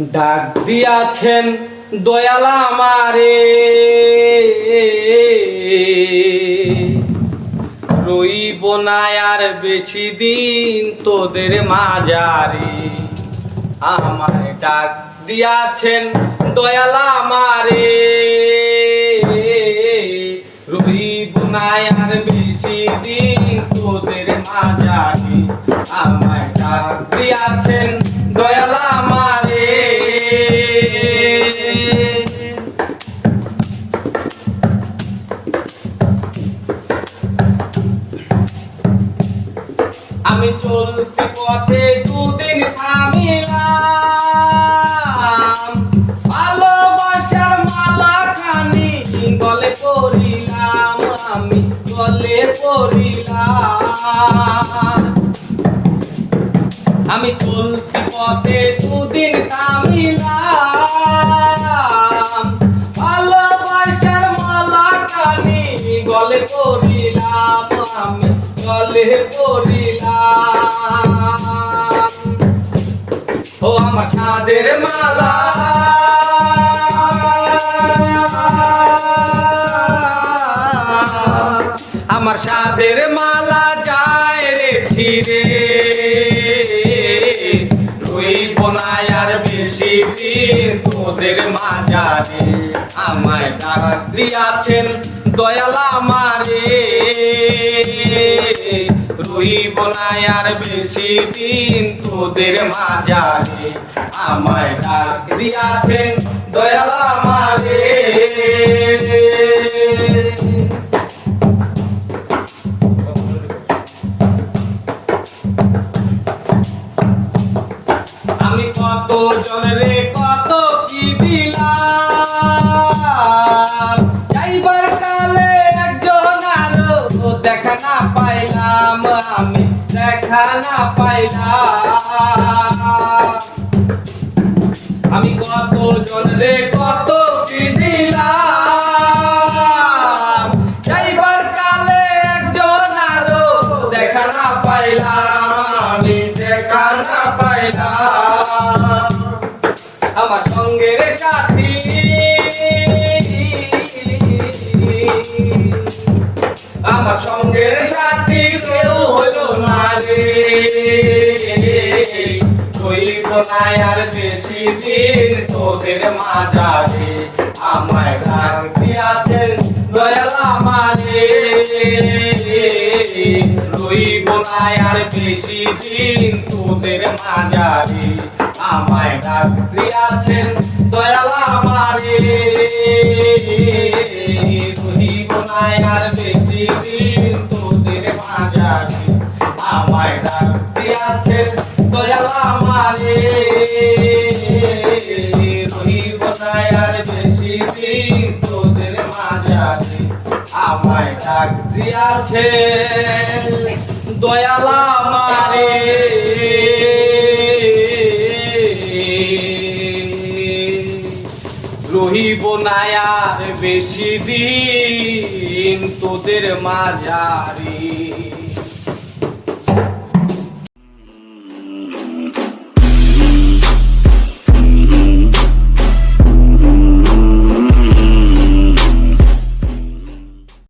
ডাক দিয়াছেন দয়াল আমারে, রইব না আর বেশি দিন তোদের মাঝারে। আমায় ডাক দিয়াছেন দয়াল আমারে, রইব না আর বেশি দিন তোদের মাঝারে। আমায় ডাক দিয়াছেন দয়াল আমারে, আমি চলতি পথে দুদিন থামিলাম, ভালোবাসার মালা খানি গলে পরিলাম, আমি গলে পরিলাম। আমি চলতি পথে দুদিন থামিলাম, ভালোবাসার মালা খানি গলে পরিলাম, আমি গলে পরিলাম। ও আমার সাদের মালা, আমার সাদের মালা যায় রে ছিঁড়ে, রইব না আর বেশি দিন তোদের মাঝারে। আমায় ডাক দিয়াছেন দয়াল আমারে, রইব না আর বেশি দিন তোদের মাঝারে। আমায় ডাক দিয়াছেন দয়াল আমারে, আমি কত জনরে কত কি দিলাম, যাইবার কালে একজন আরো দেখা না পাইলাম, আমি দেখা না পাইলাম। আমি কত জনরে কত কি দিলাম, যাইবার কালে একজন আরো দেখা না পাইলাম, আমি দেখা না পাইলাম। আমার সঙ্গের সাথী, আমার সঙ্গের সাথী কেউ হলো না রে, রইব না আর বেশি দিন তোদের মাঝারে। আমায় ডাক দিয়াছেন দয়াল আমারে, রইব না আর বেশি দিন তোদের মাঝারে। আমায় ডাক দিয়াছেন দয়াল আমারে, রইব না আর বেশি দিন তোদের মাঝারে। আমায় ডাক দিয়াছেন দয়াল আমারে, রইব না আর বেশি দিন তোদের মাঝারে। আমায় ডাক দিয়াছেন দয়াল আমারে, রহিব না আর বেশি দিন তোদের মাঝারে।